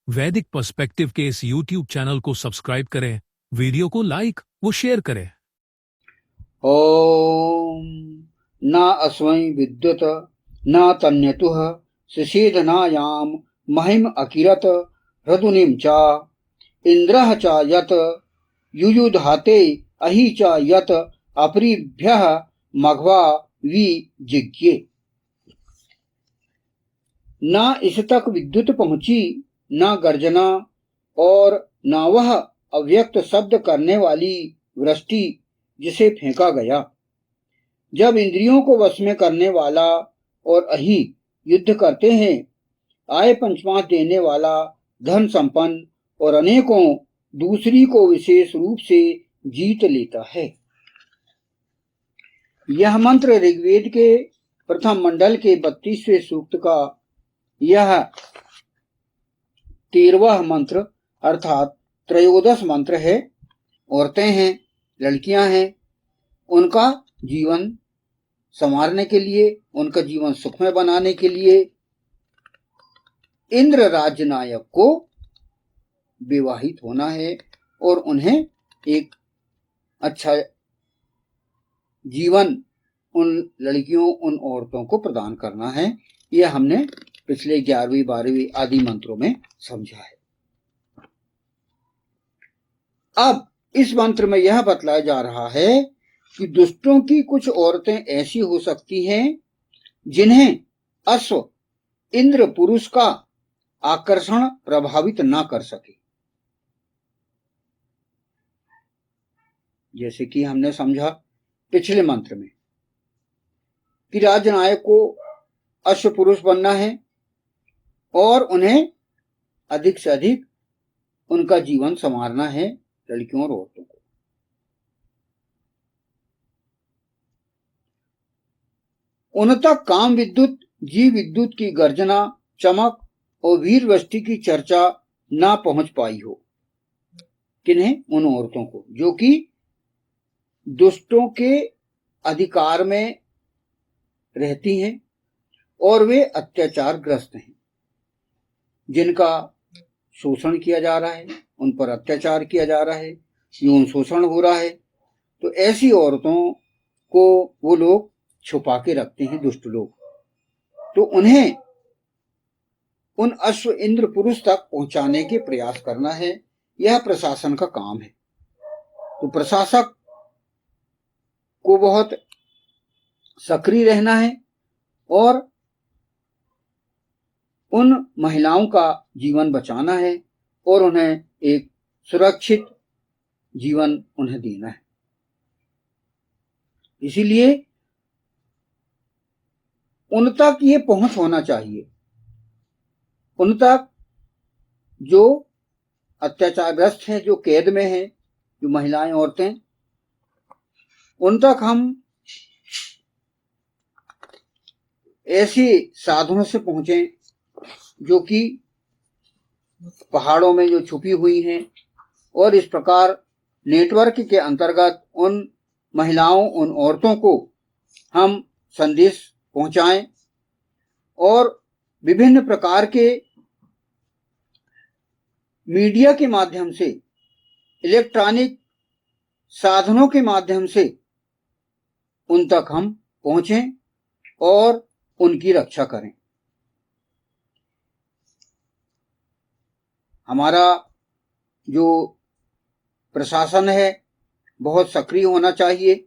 वैदिक पर्सपेक्टिव के इस YouTube चैनल को सब्सक्राइब करें, वीडियो को लाइक व शेयर करें। ओम न अस्मै विद्युत न तन्यतुः सिषेधनायाम महिम अकिरत हृदुनिम च इंद्रः च यत युयुधाते अहि च यत अपरिभ्यः मघवा विजिज्ञे। न इस तक विद्युत पहुंची, न गर्जना और न वह अव्यक्त शब्द करने वाली वृष्टि जिसे फेंका गया। जब इंद्रियों को वश में करने वाला और अहि युद्ध करते हैं, आय पंचमात देने वाला, धन संपन्न और अनेकों दूसरी को विशेष रूप से जीत लेता है। यह मंत्र ऋग्वेद के प्रथम मंडल के 32वें सूक्त का यह 13वां मंत्र अर्थात त्रयोदश मंत्र है। औरतें हैं, लड़कियां हैं, उनका जीवन संवारने के लिए, उनका जीवन सुखमय बनाने के लिए इंद्र राज्य नायक को विवाहित होना है और उन्हें एक अच्छा जीवन उन लड़कियों, उन औरतों को प्रदान करना है। यह हमने पिछले 11वीं 12वीं आदि मंत्रों में समझा है। अब इस मंत्र में यह बतलाया जा रहा है कि दुष्टों की कुछ औरतें ऐसी हो सकती हैं जिन्हें अश्व इंद्र पुरुष का आकर्षण प्रभावित ना कर सके। जैसे कि हमने समझा पिछले मंत्र में कि राजनायक को अश्व पुरुष बनना है और उन्हें अधिक से अधिक उनका जीवन संवारना है, लड़कियों और औरतों को। उन तक काम विद्युत, जीव विद्युत की गर्जना, चमक और वीर वृष्टि की चर्चा ना पहुंच पाई हो। किन्हें? उन औरतों को जो कि दुष्टों के अधिकार में रहती हैं और वे अत्याचारग्रस्त हैं, जिनका शोषण किया जा रहा है, उन पर अत्याचार किया जा रहा है, यौन शोषण हो रहा है। तो ऐसी औरतों को वो लोग छुपा के रखते हैं, दुष्ट लोग। तो उन्हें उन अश्व इंद्र पुरुष तक पहुंचाने के प्रयास करना है। यह प्रशासन का काम है। तो प्रशासक को बहुत सक्रिय रहना है और उन महिलाओं का जीवन बचाना है और उन्हें एक सुरक्षित जीवन उन्हें देना है। इसीलिए उन तक ये पहुंच होना चाहिए। उन तक जो अत्याचारग्रस्त हैं, जो कैद में हैं, जो महिलाएं, औरतें, उन तक हम ऐसे साधनों से पहुंचे जो कि पहाड़ों में जो छुपी हुई हैं, और इस प्रकार नेटवर्क के अंतर्गत उन महिलाओं, उन औरतों को हम संदेश पहुंचाएं और विभिन्न प्रकार के मीडिया के माध्यम से, इलेक्ट्रॉनिक साधनों के माध्यम से उन तक हम पहुंचें और उनकी रक्षा करें। हमारा जो प्रशासन है बहुत सक्रिय होना चाहिए।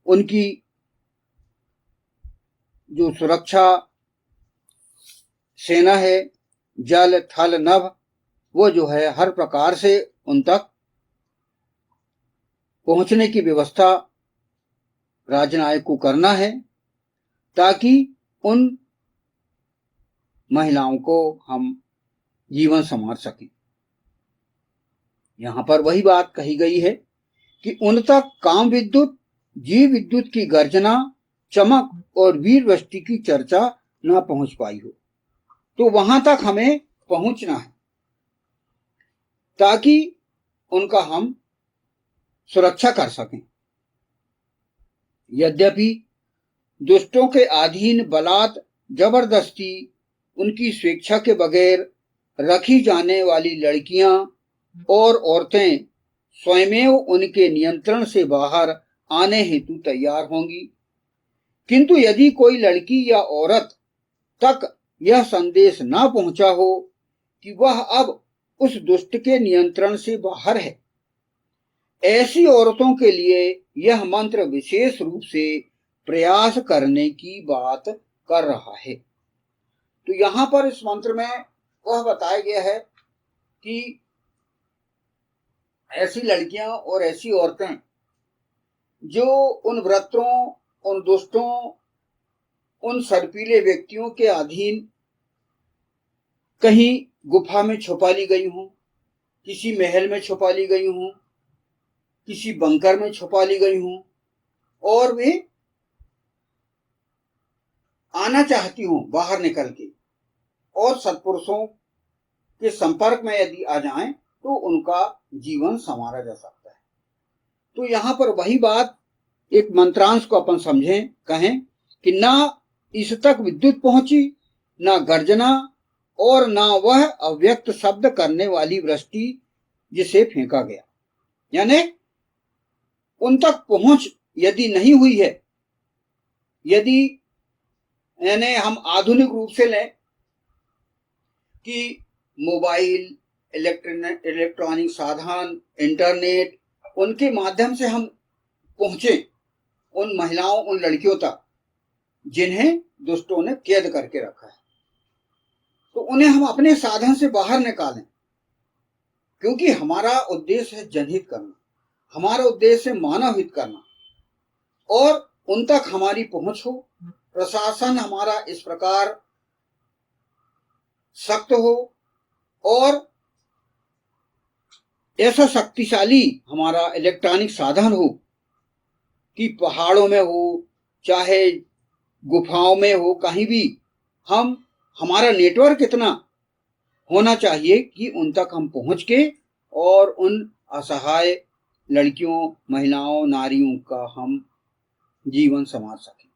उनकी जो सुरक्षा सेना है, जल थल नभ, वो जो है हर प्रकार से उन तक पहुंचने की व्यवस्था राजनायक को करना है ताकि उन महिलाओं को हम जीवन संवार सकें। यहां पर वही बात कही गई है कि उन तक काम विद्युत, जीव विद्युत की गर्जना, चमक और वीर वृष्टि की चर्चा ना पहुंच पाई हो। तो वहां तक हमें पहुंचना है ताकि उनका हम सुरक्षा कर सकें। यद्यपि दुष्टों के अधीन बलात् जबरदस्ती, उनकी स्वेच्छा के बगैर रखी जाने वाली लड़कियां और औरतें स्वयमेव उनके नियंत्रण से बाहर आने हेतु तैयार होंगी। किंतु यदि कोई लड़की या औरत तक यह संदेश न पहुंचा हो कि वह अब उस दुष्ट के नियंत्रण से बाहर है, ऐसी औरतों के लिए यह मंत्र विशेष रूप से प्रयास करने की बात कर रहा है। तो यहां पर इस मंत्र में वह बताया गया है कि ऐसी लड़कियां और ऐसी औरतें जो उन व्रतों, उन दुष्टों, उन सर्पीले व्यक्तियों के अधीन कहीं गुफा में छुपा ली गई हूं, किसी महल में छुपा ली गई हूं, किसी बंकर में छुपा ली गई हूं और वे आना चाहती हूं बाहर निकल के और सत्पुरुषों के संपर्क में यदि आ जाएं तो उनका जीवन संवारा जा सकता है। तो यहां पर वही बात एक मंत्रांश को अपन समझें, कहें कि ना इस तक विद्युत पहुंची, ना गर्जना और ना वह अव्यक्त शब्द करने वाली वृष्टि जिसे फेंका गया। यानी उन तक पहुंच यदि नहीं हुई है, यदि यानी हम आधुनिक रूप से लें कि मोबाइल, इलेक्ट्रॉनिक साधन, इंटरनेट, उनके माध्यम से हम पहुंचे उन महिलाओं, उन लड़कियों तक जिन्हें दुष्टों ने कैद करके रखा है, तो उन्हें हम अपने साधन से बाहर निकालें, क्योंकि हमारा उद्देश्य है जनहित करना, हमारा उद्देश्य है मानव हित करना और उन तक हमारी पहुंच हो, प्रशासन हमारा इस प्रकार सख्त हो और ऐसा शक्तिशाली हमारा इलेक्ट्रॉनिक साधन हो कि पहाड़ों में हो, चाहे गुफाओं में हो, कहीं भी हमारा नेटवर्क इतना होना चाहिए कि उन तक हम पहुंच के और उन असहाय लड़कियों, महिलाओं, नारियों का हम जीवन संवार सकें।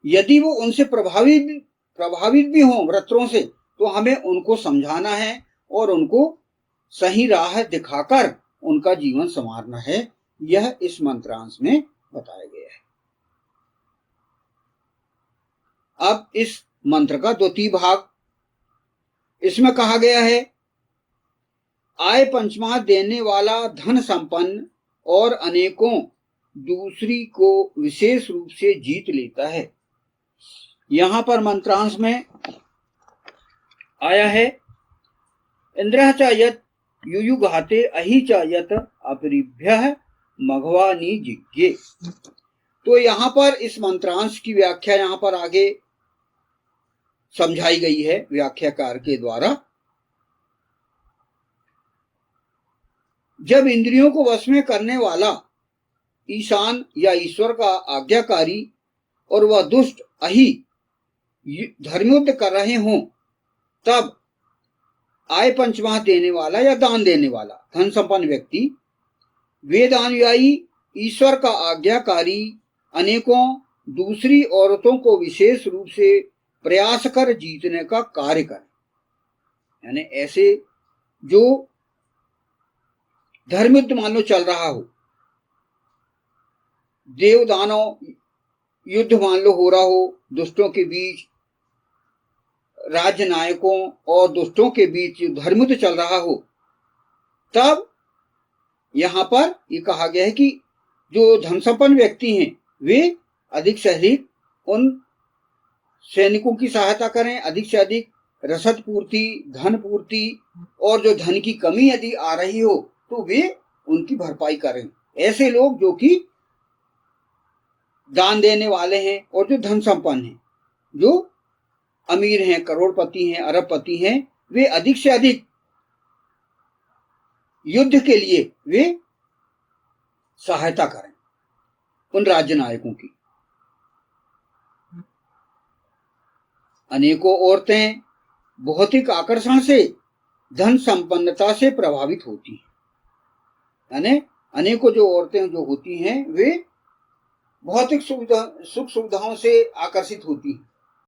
यदि वो उनसे प्रभावित भी हों व्रतों से, तो हमें उनको समझाना है और उनको सही राह दिखाकर उनका जीवन संवारना है। यह इस मंत्रांश में बताया गया है। अब इस मंत्र का द्वितीय भाग, इसमें कहा गया है, आय पंचमा देने वाला धन संपन्न और अनेकों दूसरी को विशेष रूप से जीत लेता है। यहां पर मंत्रांश में आया है, इंद्रः च यत् युयुघाते अहि च यत् अपरिभ्यः मघवानी जिज्ञे। तो यहां पर इस मंत्रांश की व्याख्या यहां पर आगे समझाई गई है व्याख्याकार के द्वारा। जब इंद्रियों को वश में करने वाला ईशान या ईश्वर का आज्ञाकारी और वह दुष्ट अहि धर्मयुद्ध कर रहे हों, तब आय पंचमाह देने वाला या दान देने वाला धन संपन्न व्यक्ति वेदानुयायी ईश्वर का आज्ञाकारी अनेकों दूसरी औरतों को विशेष रूप से प्रयास कर जीतने का कार्य करें। यानी ऐसे जो धर्मयुद्ध मान लो चल रहा हो, देव दानव युद्ध मान लो हो रहा हो, दुष्टों के बीच, राज्य नायकों और दुष्टों के बीच धर्मयुद्ध चल रहा हो, तब यहां पर ये कहा गया है कि जो धन संपन्न व्यक्ति हैं वे अधिक से अधिक उन सैनिकों की सहायता करें, अधिक से अधिक रसद पूर्ति, धन पूर्ति, और जो धन की कमी यदि आ रही हो तो वे उनकी भरपाई करें। ऐसे लोग जो कि दान देने वाले हैं और जो धन संपन्न हैं, जो अमीर हैं, करोड़पति हैं, अरबपति हैं, वे अधिक से अधिक युद्ध के लिए वे सहायता करें उन राज्य नायकों की। अनेकों औरतें भौतिक आकर्षण से, धन संपन्नता से प्रभावित होती हैं। यानी अनेकों जो औरतें जो होती हैं वे भौतिक सुख सुविधाओं से आकर्षित होती हैं,